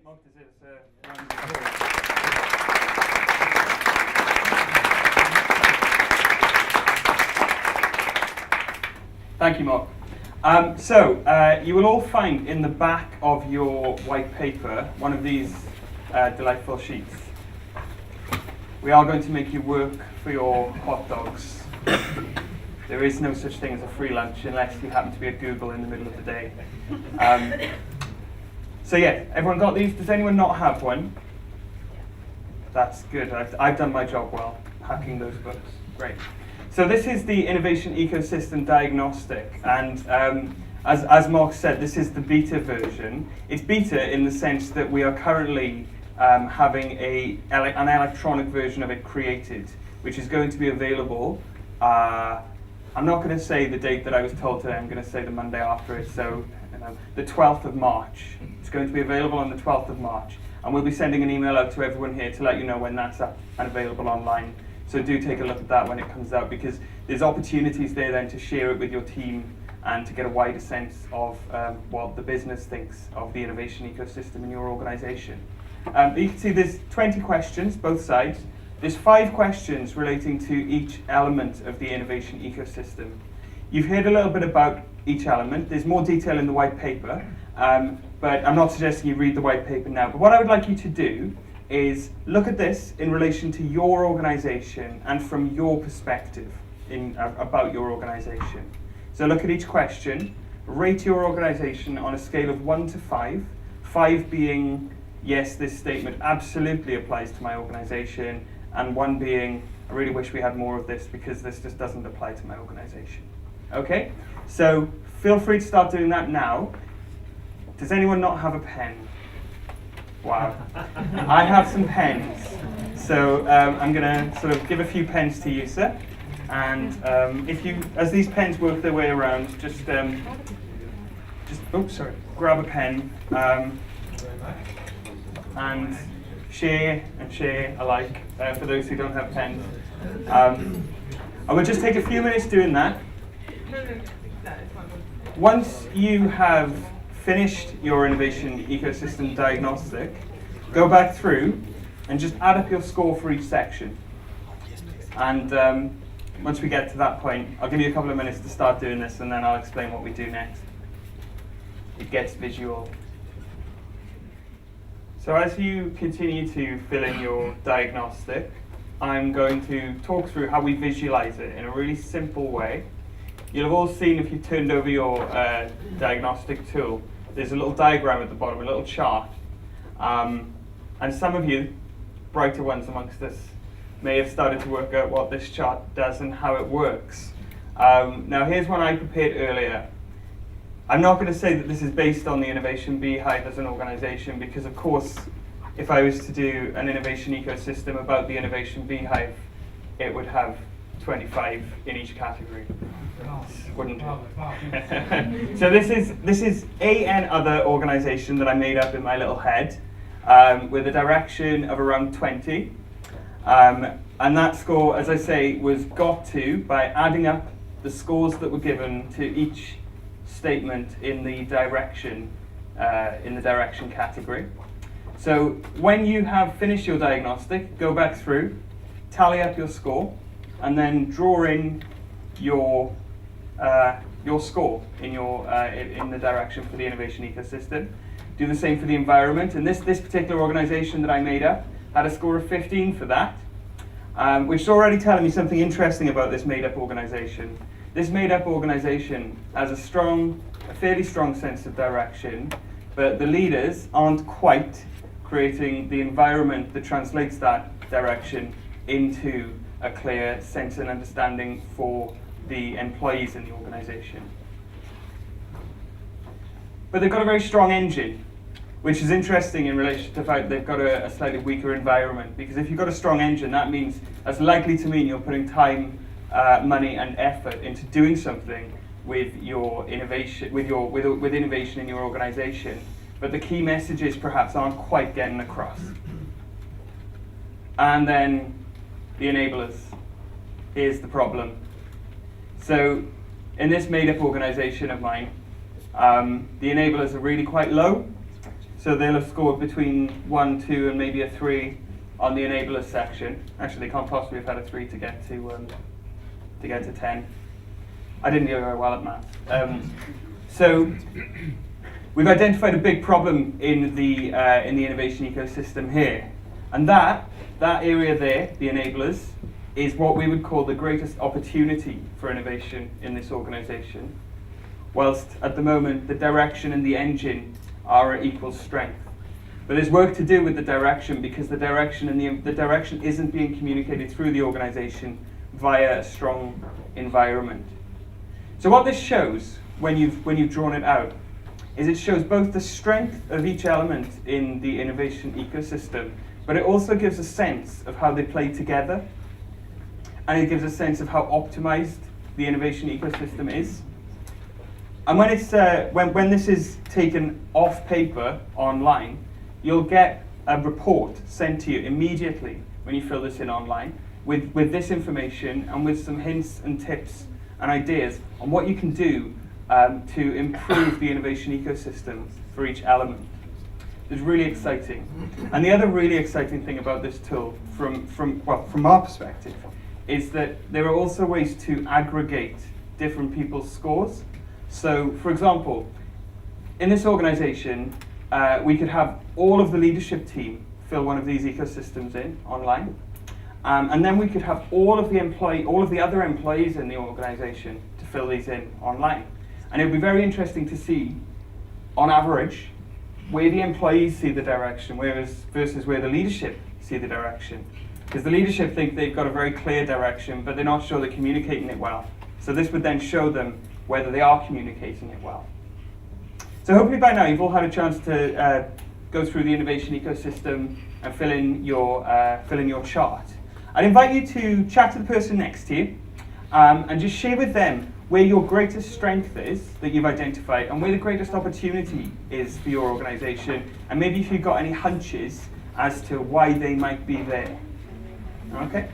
Mark deserves a round of applause. Thank you, Mark. You will all find in the back of your white paper one of these delightful sheets. We are going to make you work for your hot dogs. There is no such thing as a free lunch unless you happen to be at Google in the middle of the day. Everyone got these? Does anyone not have one? That's good. I've done my job well, packing those books. Great. So this is the Innovation Ecosystem Diagnostic, and as Mark said, this is the beta version. It's beta in the sense that we are currently having an electronic version of it created, which is going to be available. I'm not going to say the date that I was told today, I'm going to say the Monday after it, so the 12th of March. It's going to be available on the 12th of March, and we'll be sending an email out to everyone here to let you know when that's up and available online. So do take a look at that when it comes out, because there's opportunities there then to share it with your team and to get a wider sense of what the business thinks of the innovation ecosystem in your organization. You can see there's 20 questions, both sides. There's 5 questions relating to each element of the innovation ecosystem. You've heard a little bit about each element. There's more detail in the white paper, but I'm not suggesting you read the white paper now. But what I would like you to do is look at this in relation to your organization and from your perspective about your organization. So look at each question, rate your organization on a scale of 1 to 5, 5 being, yes, this statement absolutely applies to my organization, and 1 being, I really wish we had more of this because this just doesn't apply to my organization. Okay, so feel free to start doing that now. Does anyone not have a pen? Wow. I have some pens. So I'm going to sort of give a few pens to you, sir. And as these pens work their way around, grab a pen and share alike for those who don't have pens. I will just take a few minutes doing that. Once you have finished your innovation ecosystem diagnostic, go back through and just add up your score for each section. And once we get to that point, I'll give you a couple of minutes to start doing this, and then I'll explain what we do next. It gets visual. So as you continue to fill in your diagnostic, I'm going to talk through how we visualize it in a really simple way. You'll have all seen, if you turned over your diagnostic tool, there's a little diagram at the bottom, a little chart. And some of you, brighter ones amongst us, may have started to work out what this chart does and how it works. Now here's one I prepared earlier. I'm not going to say that this is based on the Innovation Beehive as an organization, because of course, if I was to do an innovation ecosystem about the Innovation Beehive, it would have 25 in each category. Wouldn't it? So this is another organization that I made up in my little head with a direction of around 20. And that score, as I say, was got to by adding up the scores that were given to each statement in the direction category. So when you have finished your diagnostic, go back through, tally up your score, and then draw in your score in the direction for the innovation ecosystem. Do the same for the environment. And this particular organization that I made up had a score of 15 for that, which is already telling me something interesting about this made-up organization. This made-up organization has a fairly strong sense of direction, but the leaders aren't quite creating the environment that translates that direction into a clear sense and understanding for the employees in the organization. But they've got a very strong engine, which is interesting in relation to the fact they've got a slightly weaker environment, because if you've got a strong engine, that's likely to mean you're putting time, money and effort into doing something with your innovation, with innovation in your organization, but the key messages perhaps aren't quite getting across. And then the enablers. Here's the problem. So in this made-up organization of mine, the enablers are really quite low. So they'll have scored between 1, 2, and maybe a 3 on the enablers section. Actually, they can't possibly have had a 3 to get to 10. I didn't do very well at maths. So we've identified a big problem in the innovation ecosystem here, and that area there, the enablers, is what we would call the greatest opportunity for innovation in this organisation, whilst at the moment the direction and the engine are at equal strength. But there's work to do with the direction, because the direction isn't being communicated through the organisation via a strong environment. So what this shows, when you've drawn it out, is it shows both the strength of each element in the innovation ecosystem, but it also gives a sense of how they play together, and it gives a sense of how optimized the innovation ecosystem is. And when it's when this is taken off paper online, you'll get a report sent to you immediately when you fill this in online with this information and with some hints and tips and ideas on what you can do to improve the innovation ecosystem for each element. It's really exciting. And the other really exciting thing about this tool, from our perspective, is that there are also ways to aggregate different people's scores. So, for example, in this organization, we could have all of the leadership team fill one of these ecosystems in online, and then we could have all of the other employees in the organization to fill these in online. And it would be very interesting to see, on average, where the employees see the direction, versus where the leadership see the direction. Because the leadership think they've got a very clear direction, but they're not sure they're communicating it well. So this would then show them whether they are communicating it well. So hopefully by now you've all had a chance to go through the innovation ecosystem and fill in your chart. I'd invite you to chat to the person next to you and just share with them where your greatest strength is that you've identified and where the greatest opportunity is for your organisation, and maybe if you've got any hunches as to why they might be there. Okay?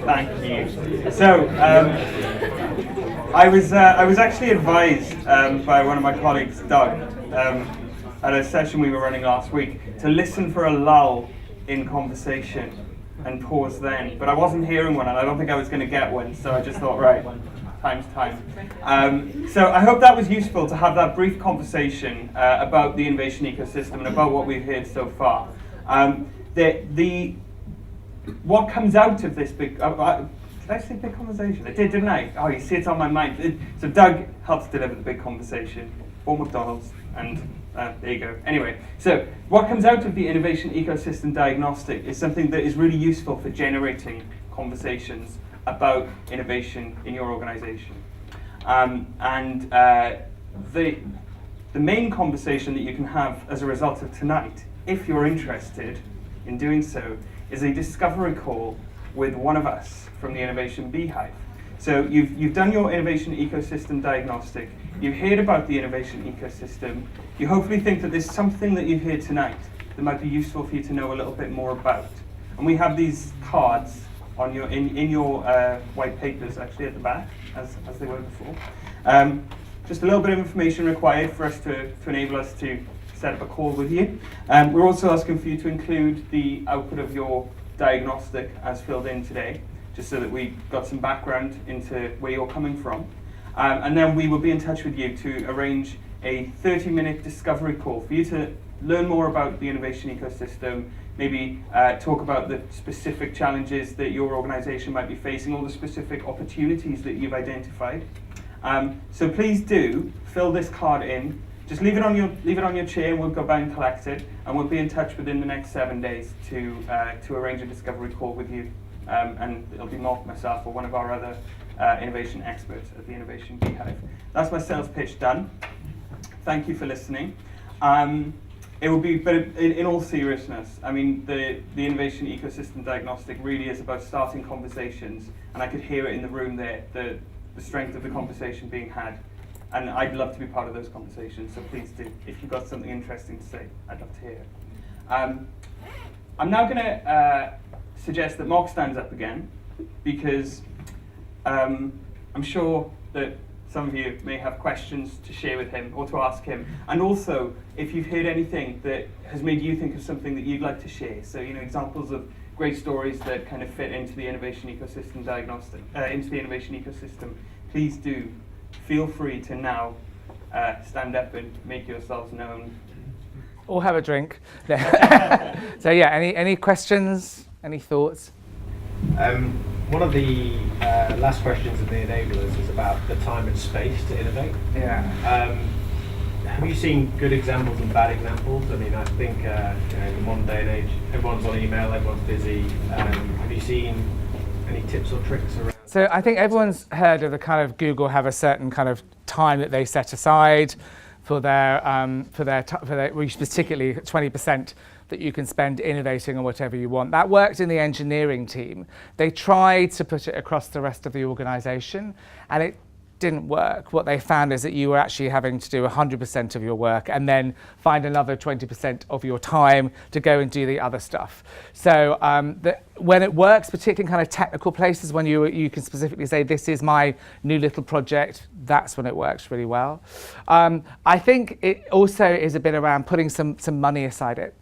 Thank you. So, I was actually advised by one of my colleagues, Doug, at a session we were running last week, to listen for a lull in conversation and pause then. But I wasn't hearing one, and I don't think I was going to get one, so I just thought, right, time's time. So I hope that was useful to have that brief conversation about the innovation ecosystem and about what we've heard so far. What comes out of this big... did I say big conversation? I did, didn't I? Oh, you see, it's on my mind. So Doug helps deliver the big conversation for McDonald's, and there you go. Anyway, so what comes out of the innovation ecosystem diagnostic is something that is really useful for generating conversations about innovation in your organization. The main conversation that you can have as a result of tonight, if you're interested in doing so, is a discovery call with one of us from the Innovation Beehive. So you've done your innovation ecosystem diagnostic, you've heard about the innovation ecosystem, you hopefully think that there's something that you've heard tonight that might be useful for you to know a little bit more about. And we have these cards on in your white papers, actually at the back, as they were before. Just a little bit of information required for us to enable us to set up a call with you. We're also asking for you to include the output of your diagnostic as filled in today, just so that we got some background into where you're coming from. And then we will be in touch with you to arrange a 30-minute discovery call for you to learn more about the innovation ecosystem, maybe talk about the specific challenges that your organization might be facing, or the specific opportunities that you've identified. So please do fill this card in. Just leave it on your chair, and we'll go back and collect it, and we'll be in touch within the next 7 days to arrange a discovery call with you, and it'll be Mark, myself, or one of our other innovation experts at the Innovation Beehive. That's my sales pitch done. Thank you for listening. It will be, but in all seriousness, I mean, the innovation ecosystem diagnostic really is about starting conversations, and I could hear it in the room there, the strength of the conversation being had. And I'd love to be part of those conversations, so please do. If you've got something interesting to say, I'd love to hear it. I'm now going to suggest that Mark stands up again, because I'm sure that some of you may have questions to share with him or to ask him. And also, if you've heard anything that has made you think of something that you'd like to share. So, examples of great stories that kind of fit into the innovation ecosystem please do feel free to now stand up and make yourselves known. Or have a drink. So yeah, any questions, any thoughts? One of the last questions of the enablers is about the time and space to innovate. Yeah. Have you seen good examples and bad examples? I mean, I think in the modern day and age, everyone's on email, everyone's busy. Have you seen any tips or tricks around? So I think everyone's heard of the kind of Google have a certain kind of time that they set aside for their which particularly 20% that you can spend innovating on whatever you want. That worked in the engineering team. They tried to put it across the rest of the organization, and it didn't work. What they found is that you were actually having to do 100% of your work and then find another 20% of your time to go and do the other stuff. So when it works, particularly in kind of technical places, when you can specifically say, this is my new little project, that's when it works really well. I think it also is a bit around putting some money aside it.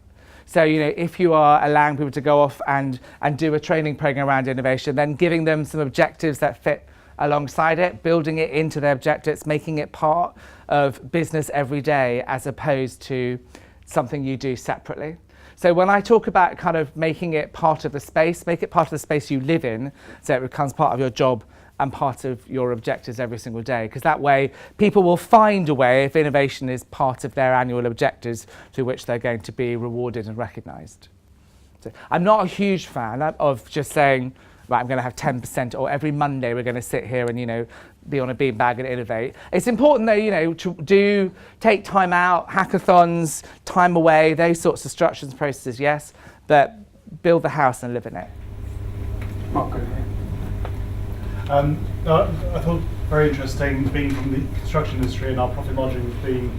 So, if you are allowing people to go off and do a training program around innovation, then giving them some objectives that fit alongside it, building it into their objectives, making it part of business every day as opposed to something you do separately. So when I talk about kind of making it part of the space, make it part of the space you live in, so it becomes part of your job and part of your objectives every single day, because that way people will find a way if innovation is part of their annual objectives to which they're going to be rewarded and recognised. So I'm not a huge fan of just saying, right, I'm going to have 10%, or every Monday we're going to sit here and, be on a beanbag and innovate. It's important though, to take time out, hackathons, time away, those sorts of structures and processes, yes, but build the house and live in it. Mark, go ahead. I thought very interesting, being from the construction industry and our profit margins being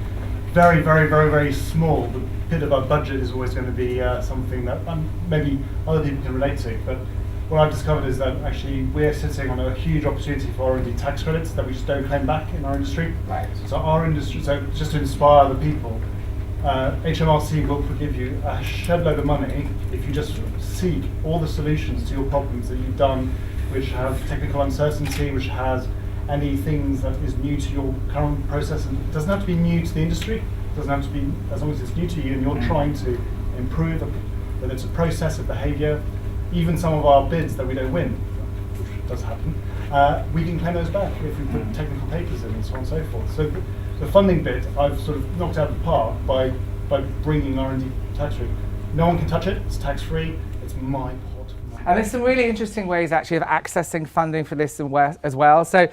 very, very, very, very small. The bit of our budget is always going to be something that maybe other people can relate to. But what I've discovered is that actually we're sitting on a huge opportunity for R&D tax credits that we just don't claim back in our industry. Right. So our industry, so just to inspire other people, HMRC will forgive you a shed load of money if you just seek all the solutions to your problems that you've done, which have technical uncertainty, which has any things that is new to your current process. And it doesn't have to be new to the industry. It doesn't have to be, as long as it's new to you and you're trying to improve, whether it's a process, a behaviour, even some of our bids that we don't win, which does happen, we can claim those back if we put technical papers in and so on and so forth. So the funding bit, I've sort of knocked out of the park by bringing R&D tax free. No one can touch it, it's tax free, it's my pot. And there's some really interesting ways actually of accessing funding for this as well. So,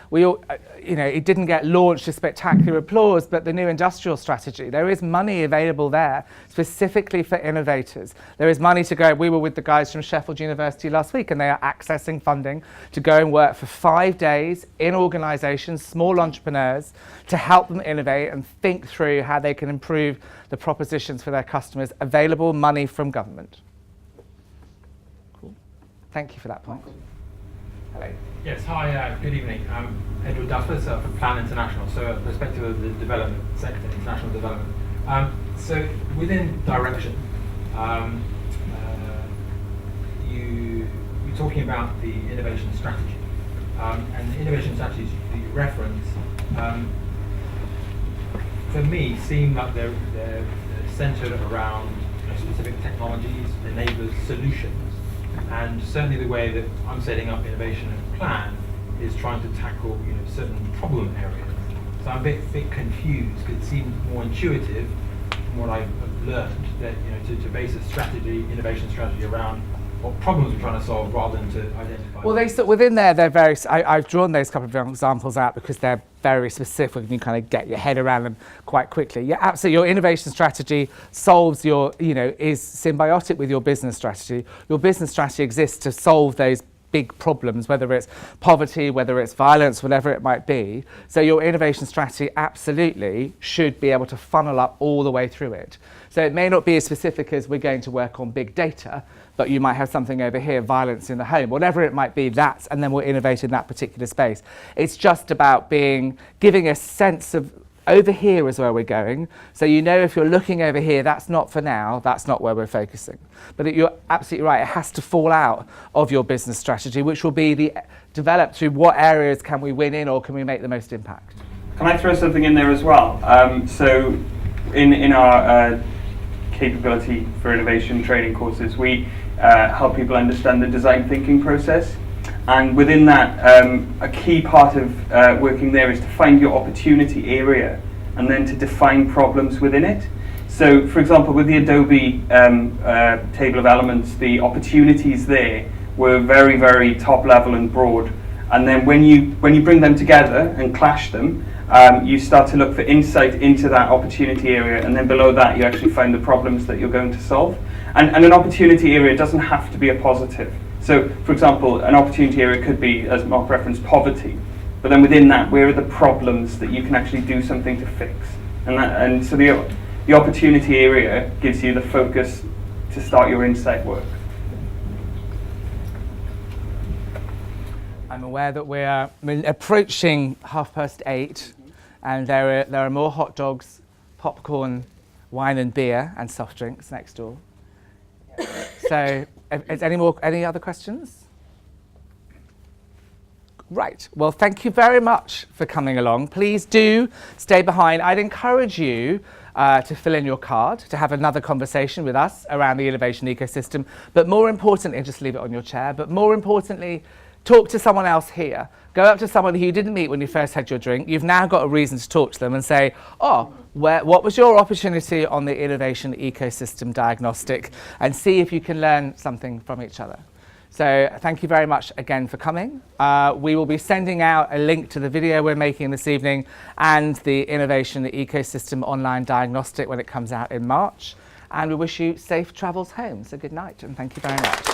we all, it didn't get launched to spectacular applause, but the new industrial strategy, there is money available there specifically for innovators. There is money to go. We were with the guys from Sheffield University last week, and they are accessing funding to go and work for 5 days in organisations, small entrepreneurs, to help them innovate and think through how they can improve the propositions for their customers. Available money from government. Thank you for that point. Hello. Yes, hi, good evening. I'm Edward Duffers from Plan International, so a perspective of the development sector, international development. So within Direction, you're talking about the innovation strategy. And the innovation strategies that you reference, for me, seem like they're centered around specific technologies, enablers, solutions. And certainly the way that I'm setting up innovation and plan is trying to tackle certain problem areas. So I'm a bit confused, because it seems more intuitive from what I've learned that to base a strategy, innovation strategy around what problems we're trying to solve rather than to identify. Well, within there, they're very. I've drawn those couple of examples out because they're very specific and you kind of get your head around them quite quickly. Yeah, absolutely. Your innovation strategy solves is symbiotic with your business strategy. Your business strategy exists to solve those big problems, whether it's poverty, whether it's violence, whatever it might be. So your innovation strategy absolutely should be able to funnel up all the way through it. So it may not be as specific as we're going to work on big data, but you might have something over here, violence in the home, whatever it might be, and then we'll innovate in that particular space. It's just about giving a sense of over here is where we're going. So you know if you're looking over here, that's not for now, that's not where we're focusing. But you're absolutely right, it has to fall out of your business strategy, which will be developed through what areas can we win in or can we make the most impact. Can I throw something in there as well? So in our capability for innovation training courses, we help people understand the design thinking process. And within that, a key part of working there is to find your opportunity area and then to define problems within it. So, for example, with the Adobe table of elements, the opportunities there were very, very top level and broad. And then when you bring them together and clash them, you start to look for insight into that opportunity area, and then below that you actually find the problems that you're going to solve. And an opportunity area doesn't have to be a positive. So, for example, an opportunity area could be, as Mark referenced, poverty. But then within that, where are the problems that you can actually do something to fix? And so the opportunity area gives you the focus to start your insight work. I'm aware that we're approaching 8:30, and there are more hot dogs, popcorn, wine and beer, and soft drinks next door. So, any other questions? Right. Well, thank you very much for coming along. Please do stay behind. I'd encourage you to fill in your card, to have another conversation with us around the innovation ecosystem. But more importantly, just leave it on your chair. But more importantly, talk to someone else here. Go up to someone who you didn't meet when you first had your drink. You've now got a reason to talk to them and say, what was your opportunity on the innovation ecosystem diagnostic? And see if you can learn something from each other. So thank you very much again for coming. We will be sending out a link to the video we're making this evening and the innovation ecosystem online diagnostic when it comes out in March. And we wish you safe travels home. So good night and thank you very much.